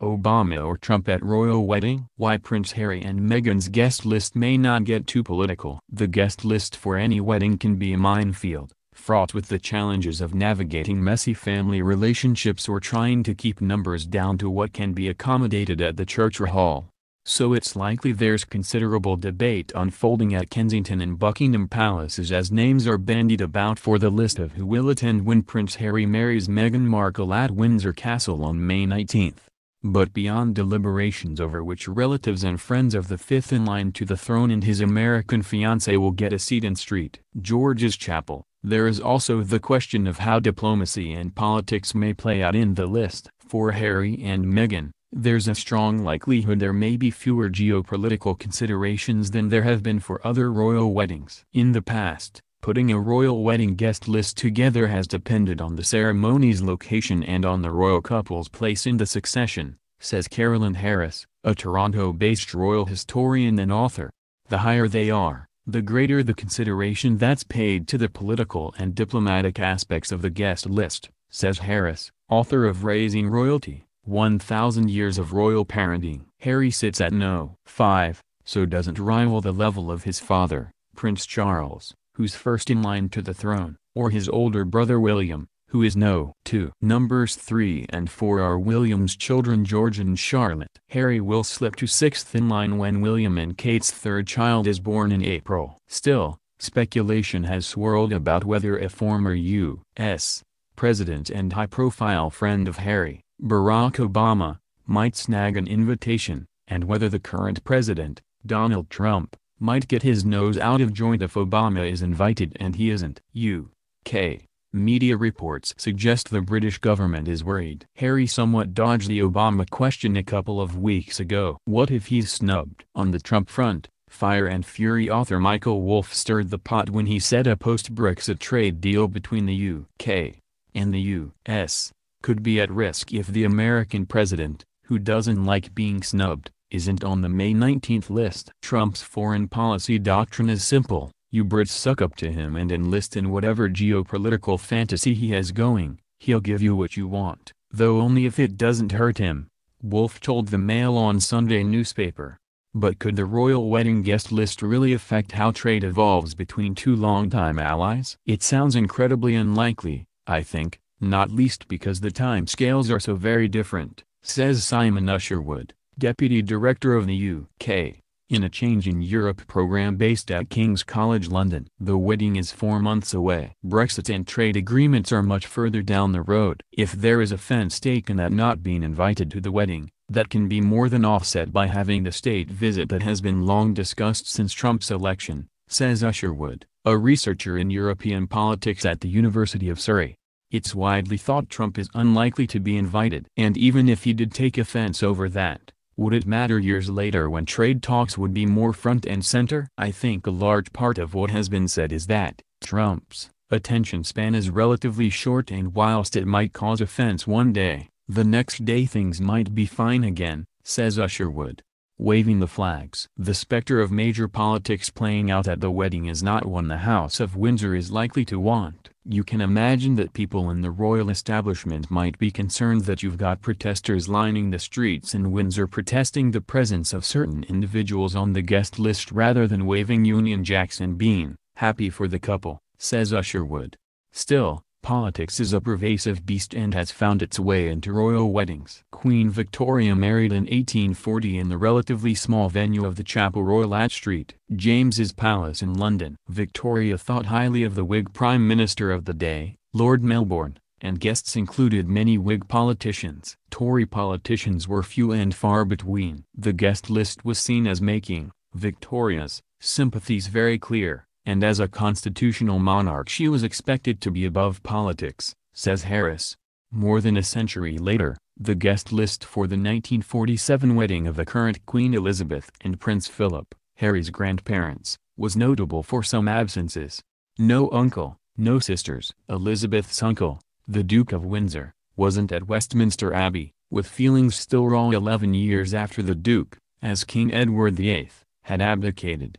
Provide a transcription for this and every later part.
Obama or Trump at royal wedding? Why Prince Harry and Meghan's guest list may not get too political. The guest list for any wedding can be a minefield, fraught with the challenges of navigating messy family relationships or trying to keep numbers down to what can be accommodated at the church or hall. So it's likely there's considerable debate unfolding at Kensington and Buckingham Palaces as names are bandied about for the list of who will attend when Prince Harry marries Meghan Markle at Windsor Castle on May 19. But beyond deliberations over which relatives and friends of the fifth in line to the throne and his American fiancée will get a seat in St. George's Chapel, there is also the question of how diplomacy and politics may play out in the list. For Harry and Meghan, there's a strong likelihood there may be fewer geopolitical considerations than there have been for other royal weddings. In the past, putting a royal wedding guest list together has depended on the ceremony's location and on the royal couple's place in the succession, says Carolyn Harris, a Toronto-based royal historian and author. The higher they are, the greater the consideration that's paid to the political and diplomatic aspects of the guest list, says Harris, author of Raising Royalty: 1,000 Years of Royal Parenting. Harry sits at no. 5, so doesn't rival the level of his father, Prince Charles, who's first in line to the throne, or his older brother William, who is no. 2. Numbers 3 and 4 are William's children George and Charlotte. Harry will slip to 6th in line when William and Kate's third child is born in April. Still, speculation has swirled about whether a former U.S. president and high-profile friend of Harry, Barack Obama, might snag an invitation, and whether the current president, Donald Trump, might get his nose out of joint if Obama is invited and he isn't. UK media reports suggest the British government is worried. Harry somewhat dodged the Obama question a couple of weeks ago. What if he's snubbed? On the Trump front, Fire and Fury author Michael Wolff stirred the pot when he said a post-Brexit trade deal between the UK and the US could be at risk if the American president, who doesn't like being snubbed, isn't on the May 19th list. Trump's foreign policy doctrine is simple: you Brits suck up to him and enlist in whatever geopolitical fantasy he has going, he'll give you what you want, though only if it doesn't hurt him, Wolff told the Mail on Sunday newspaper. But could the royal wedding guest list really affect how trade evolves between two longtime allies? It sounds incredibly unlikely, I think, not least because the timescales are so very different, says Simon Usherwood, deputy director of the UK, in a Change in Europe program based at King's College London. The wedding is 4 months away. Brexit and trade agreements are much further down the road. If there is offense taken at not being invited to the wedding, that can be more than offset by having the state visit that has been long discussed since Trump's election, says Usherwood, a researcher in European politics at the University of Surrey. It's widely thought Trump is unlikely to be invited. And even if he did take offense over that, would it matter years later when trade talks would be more front and center? I think a large part of what has been said is that Trump's attention span is relatively short, and whilst it might cause offense one day, the next day things might be fine again, says Usherwood. Waving the flags. The specter of major politics playing out at the wedding is not one the House of Windsor is likely to want. You can imagine that people in the royal establishment might be concerned that you've got protesters lining the streets in Windsor protesting the presence of certain individuals on the guest list rather than waving Union Jacks and being happy for the couple, says Usherwood. Still, politics is a pervasive beast and has found its way into royal weddings. Queen Victoria married in 1840 in the relatively small venue of the Chapel Royal at St. James's Palace in London. Victoria thought highly of the Whig Prime Minister of the day, Lord Melbourne, and guests included many Whig politicians. Tory politicians were few and far between. The guest list was seen as making Victoria's sympathies very clear, and as a constitutional monarch she was expected to be above politics, says Harris. More than a century later, the guest list for the 1947 wedding of the current Queen Elizabeth and Prince Philip, Harry's grandparents, was notable for some absences. No uncle, no sisters. Elizabeth's uncle, the Duke of Windsor, wasn't at Westminster Abbey, with feelings still raw 11 years after the Duke, as King Edward VIII, had abdicated.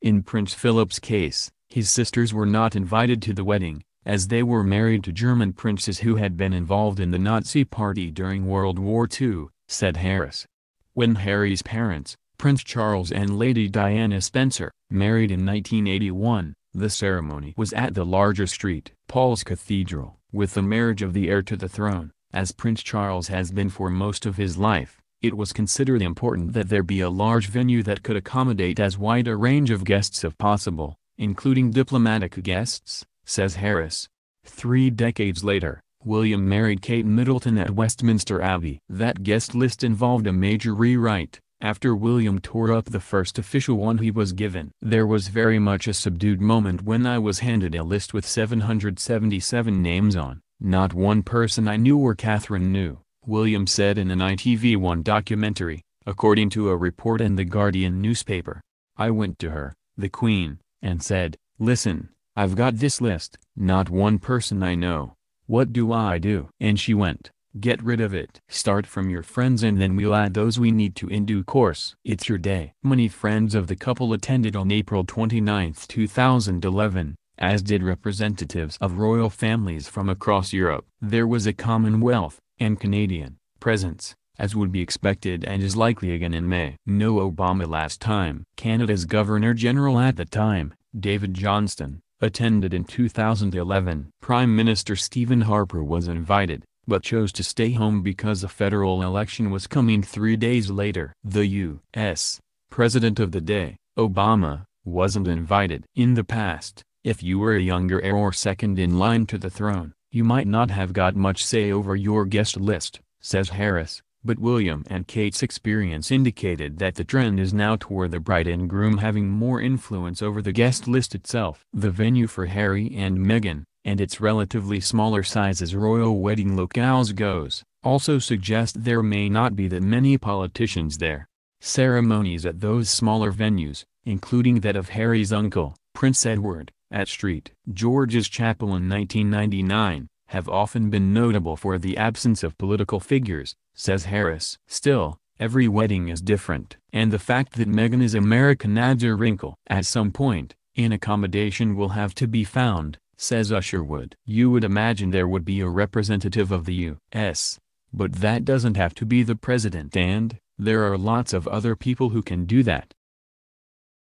In Prince Philip's case, his sisters were not invited to the wedding, as they were married to German princes who had been involved in the Nazi Party during World War II, said Harris. When Harry's parents, Prince Charles and Lady Diana Spencer, married in 1981, the ceremony was at the larger St. Paul's Cathedral. With the marriage of the heir to the throne, as Prince Charles has been for most of his life, it was considered important that there be a large venue that could accommodate as wide a range of guests as possible, including diplomatic guests, says Harris. 3 decades later, William married Kate Middleton at Westminster Abbey. That guest list involved a major rewrite, after William tore up the first official one he was given. There was very much a subdued moment when I was handed a list with 777 names on. Not one person I knew or Catherine knew, William said in an ITV1 documentary, according to a report in the Guardian newspaper. I went to her, the Queen, and said, "Listen, I've got this list, not one person I know. What do I do?" And she went, "Get rid of it. Start from your friends and then we'll add those we need to in due course. It's your day." Many friends of the couple attended on April 29, 2011, as did representatives of royal families from across Europe. There was a Commonwealth and Canadian presence, as would be expected and is likely again in May. No Obama last time. Canada's Governor-General at the time, David Johnston, attended in 2011. Prime Minister Stephen Harper was invited, but chose to stay home because a federal election was coming 3 days later. The U.S. President of the day, Obama, wasn't invited. In the past, if you were a younger heir or second in line to the throne, you might not have got much say over your guest list, says Harris, but William and Kate's experience indicated that the trend is now toward the bride and groom having more influence over the guest list itself. The venue for Harry and Meghan, and its relatively smaller size as royal wedding locales goes, also suggest there may not be that many politicians there. Ceremonies at those smaller venues, including that of Harry's uncle, Prince Edward, at St. George's Chapel in 1999, have often been notable for the absence of political figures, says Harris. Still, every wedding is different. And the fact that Meghan is American adds a wrinkle. At some point, an accommodation will have to be found, says Usherwood. You would imagine there would be a representative of the U.S., but that doesn't have to be the president, and there are lots of other people who can do that.